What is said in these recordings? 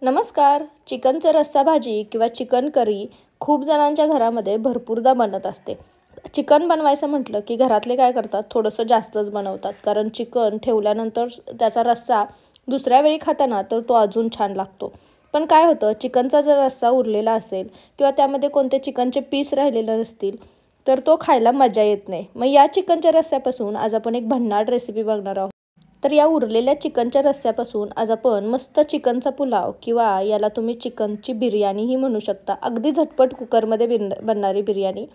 नमस्कार. चिकनचा रस्सा भाजी किंवा चिकन करी खूप जणांच्या घरामध्ये भरपूरदा बनत असते. चिकन बनवायचं म्हटलं की घरातले काय करतात, थोडंसं जास्तच बनवतात. कारण चिकन ठेवल्यानंतर त्याचा रस्सा दुसऱ्या वेळी खाताना तर तो अजून छान लागतो. पण काय होतं, चिकनचा जर रस्सा उरलेला असेल किंवा त्यामध्ये कोणते चिकनचे पीस राहिलेले नसतील तर तो खायला मजा येत नाही. मग या चिकनच्या रस्स्यापासून आज आपण एक भन्नाट रेसिपी बघणार आहोत. तर या उरलेल्या चिकनच्या रस्स्यापासून आज आपण मस्त चिकनचा पुलाव किंवा याला तुम्ही चिकनची बिर्याणीही म्हणू शकता, अगदी झटपट कुकरमध्ये बनणारी बिर्याणी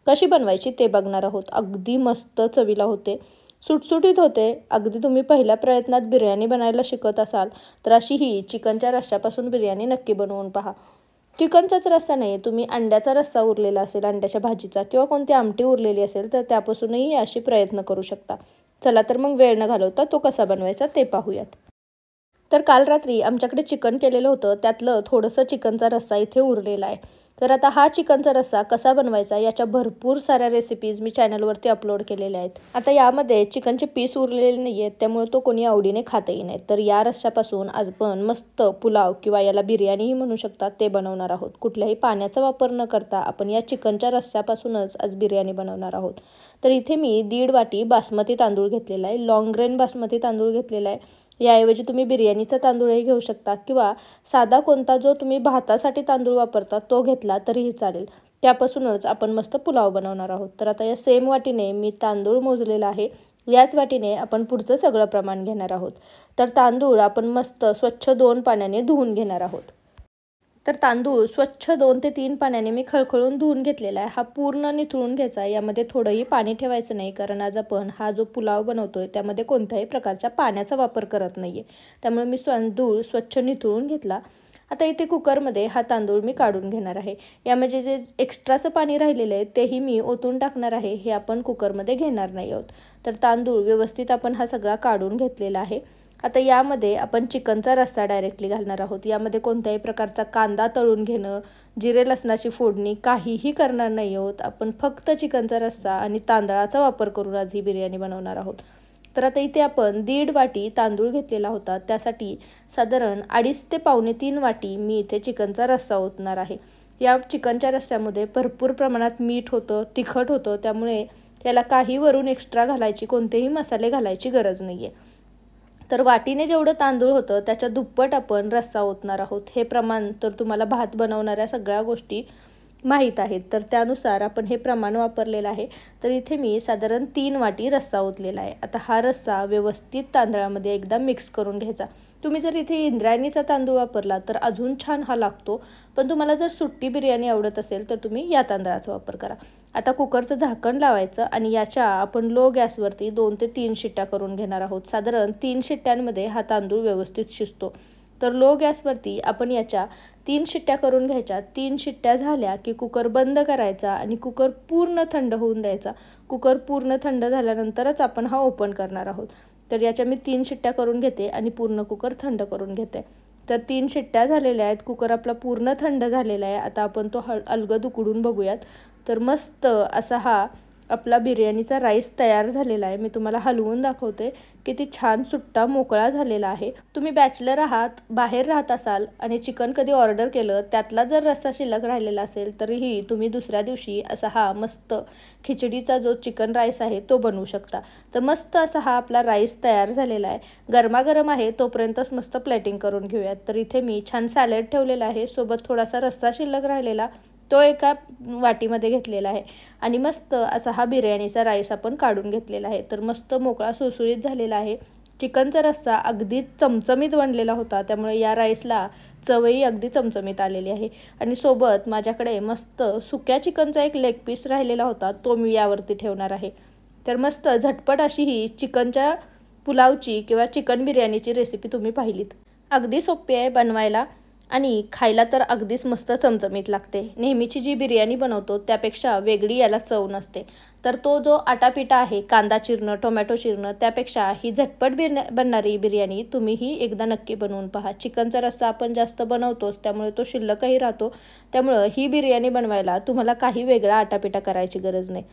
कशी बनवायची ते बघणार आहोत. अगदी मस्त चवीला होते, सुटसुटीत होते. अगदी तुम्ही पहिल्या प्रयत्नात बिर्याणी बनायला शिकत असाल तर अशी ही चिकनच्या रस्स्यापासून बिर्याणी नक्की बनवून पहा. चिकनचाच रस्सा नाही, तुम्ही अंड्याचा रस्सा उरलेला असेल, अंड्याच्या भाजीचा किंवा कोणती आमटी उरलेली असेल तर त्यापासूनही अशी प्रयत्न करू शकता. चला तर मग वेळ न घालवता तो कसा बनवायचा ते पाहूयात. तर काल रात्री आमच्याकडे चिकन केलेलं होतं, त्यातलं थोडंसं चिकनचा रस्सा इथे उरलेला आहे. तर आता हा चिकनचा रस्सा कसा बनवायचा याच्या भरपूर साऱ्या रेसिपीज मी चॅनलवरती अपलोड केलेल्या आहेत. आता यामध्ये चिकनचे पीस उरलेले नाही आहेत, त्यामुळे तो कोणी आवडीने खातही नाही. तर या रस्स्यापासून आज आपण मस्त पुलाव किंवा याला बिर्याणीही म्हणू शकतात ते बनवणार आहोत. कुठल्याही पाण्याचा वापर न करता आपण या चिकनच्या रस्स्यापासूनच आज बिर्याणी बनवणार आहोत. तर इथे मी 1.5 वाटी बासमती तांदूळ घेतलेला आहे, लॉंग ग्रेन बासमती तांदूळ घेतलेला आहे. याऐवजी तुम्ही बिर्याणीचा तांदूळही घेऊ शकता किंवा साधा कोणता जो तुम्ही भातासाठी तांदूळ वापरता तो घेतला तरीही चालेल. त्यापासूनच आपण मस्त पुलाव बनवणार आहोत. तर आता या सेम वाटीने मी तांदूळ मोजलेला आहे, याच वाटीने आपण पुढचं सगळं प्रमाण घेणार आहोत. तर तांदूळ आपण मस्त स्वच्छ 2 पाण्याने धुवून घेणार आहोत. तर तांदूळ स्वच्छ 2 ते 3 पाण्याने मी खळखळून धुवून घेतलेला आहे. हा पूर्ण निथळून घ्यायचा, यामध्ये थोडंही पाणी ठेवायचं नाही. कारण आज आपण हा जो पुलाव बनवतोय त्यामध्ये कोणत्याही प्रकारच्या पाण्याचा वापर करत नाही आहे. त्यामुळे मी तांदूळ स्वच्छ निथळून घेतला. आता इथे कुकरमध्ये हा तांदूळ मी काढून घेणार आहे. यामध्ये जे एक्स्ट्राचं पाणी राहिलेलं आहे तेही मी ओतून टाकणार आहे. हे आपण कुकरमध्ये घेणार नाही आहोत. तर तांदूळ व्यवस्थित आपण हा सगळा काढून घेतलेला आहे. आता यामध्ये आपण चिकनचा रस्सा डायरेक्टली घालणार आहोत. यामध्ये कोणत्याही प्रकारचा कांदा तळून घेणं, जिरे लसणाची फोडणी काहीही करणार नाही आहोत. आपण फक्त चिकनचा रस्सा आणि तांदळाचा वापर करून आज ही बिर्याणी बनवणार आहोत. तर आता इथे आपण 1.5 वाटी तांदूळ घेतलेला होता, त्यासाठी साधारण 2.5 ते पावणे 3 वाटी मी इथे चिकनचा रस्सा ओतणार आहे. या चिकनच्या रस्स्यामध्ये भरपूर प्रमाणात मीठ होतं, तिखट होतं, त्यामुळे याला काही वरून एक्स्ट्रा घालायची, कोणतेही मसाले घालायची गरज नाही आहे. तर वाटीने जेवढं तांदूळ होतं त्याच्या दुप्पट आपण रस्सा ओतणार आहोत. हे प्रमाण तर तुम्हाला भात बनवणाऱ्या सगळ्या गोष्टी माहीत आहेत, तर त्यानुसार आपण हे प्रमाण वापरलेलं आहे. तर इथे मी साधारण 3 वाटी रस्सा ओतलेला आहे. आता हा रस्सा व्यवस्थित तांदळामध्ये एकदा मिक्स करून घ्यायचा. तुम्ही जर इथे इंद्रायणीचा तांदूळ वापरला तर अजून छान हा लागतो, पण तुम्हाला जर सुट्टी बिर्याणी आवडत असेल तर तुम्ही या तांदळाचा वापर करा. आता कुकरचं झाकण लावायचं आणि याच्या आपण लो गॅसवरती 2 ते 3 शिट्ट्या करून घेणार आहोत. साधारण 3 शिट्ट्यांमध्ये हा तांदूळ व्यवस्थित शिजतो. तर लो गॅसवरती आपण याच्या 3 शिट्ट्या करून घ्यायच्या. 3 शिट्ट्या झाल्या की कुकर बंद करायचा आणि कुकर पूर्ण थंड होऊन द्यायचा. कुकर पूर्ण थंड झाल्यानंतरच आपण हा ओपन करणार आहोत. तर याच्या मी 3 शिट्ट्या करून घेते आणि पूर्ण कुकर थंड करून घेते. तर 3 शिट्ट्या झालेल्या आहेत, कुकर आपला पूर्ण थंड झालेला आहे. आता आपण तो अलगद उकडून बघूयात. तर मस्त असा हा आपला बिर्याणीचा राईस तयार झालेला आहे. मी तुम्हाला हलवून दाखवते, किती छान सुट्टा मोकळा झालेला आहे. तुम्ही बॅचलर आहात, बाहेर राहत असाल आणि चिकन कधी ऑर्डर केलं, त्यातला जर रस्सा शिल्लक राहिलेला असेल तरीही तुम्ही दुसऱ्या दिवशी असा हा मस्त खिचडीचा जो चिकन राईस आहे तो बनवू शकता. तर मस्त असा हा आपला राईस तयार झालेला आहे. गरमागरम आहे तोपर्यंतच मस्त प्लेटिंग करून घेऊयात. तर इथे मी छान सॅलड ठेवलेला आहे, सोबत थोडासा रस्सा शिल्लक राहिलेला तो एका वाटीमध्ये घेतलेला आहे आणि मस्त असा हा बिर्याणीचा राईस आपण काढून घेतलेला आहे. तर मस्त मोकळा सुसुळीत झालेला आहे. चिकनचा रस्सा अगदी चमचमीत बनलेला होता, त्यामुळे या राईसला चवही अगदी चमचमीत आलेली आहे. आणि सोबत माझ्याकडे मस्त सुक्या चिकनचा एक लेग पीस राहिलेला होता, तो मी यावरती ठेवणार आहे. तर मस्त झटपट अशी ही चिकनच्या पुलावची किंवा चिकन बिर्याणीची रेसिपी तुम्ही पाहिलीत. अगदी सोपी आहे बनवायला आणि खायला तर अगदीच मस्त चमचमीत लागते. नेहमीची जी बिर्याणी बनवतो त्यापेक्षा वेगळी याला चव नसते. तर तो जो आटापिटा आहे, कांदा चिरणं, टोमॅटो चिरणं, त्यापेक्षा ही झटपट बनणारी बिर्याणी तुम्हीही एकदा नक्की बनवून पहा. चिकनचा रस्सा आपण जास्त बनवतोच, त्यामुळे तो शिल्लकही राहतो. त्यामुळं ही बिर्याणी बनवायला तुम्हाला काही वेगळा आटापिटा करायची गरज नाही.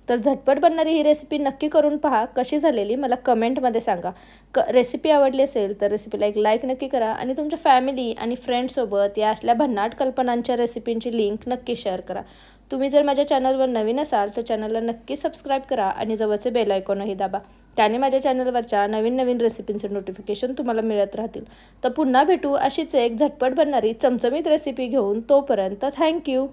तर झटपट बनणारी ही रेसिपी नक्की करून पहा. कशी झालेली मला कमेंटमध्ये सांगा. रेसिपी आवडली असेल तर रेसिपीला एक लाईक नक्की करा आणि तुमच्या फॅमिली आणि फ्रेंड्ससोबत या असल्या भन्नाट कल्पनांच्या रेसिपींची लिंक नक्की शेअर करा. तुम्ही जर माझ्या चॅनलवर नवीन असाल तर चॅनलला नक्की सबस्क्राईब करा आणि जवळचे बेल आयकॉनही दाबा. त्याने माझ्या चॅनलवरच्या नवीन नवीन रेसिपींचे नोटिफिकेशन तुम्हाला मिळत राहतील. तर पुन्हा भेटू अशीच एक झटपट बनणारी चमचमीत रेसिपी घेऊन. तोपर्यंत थँक्यू.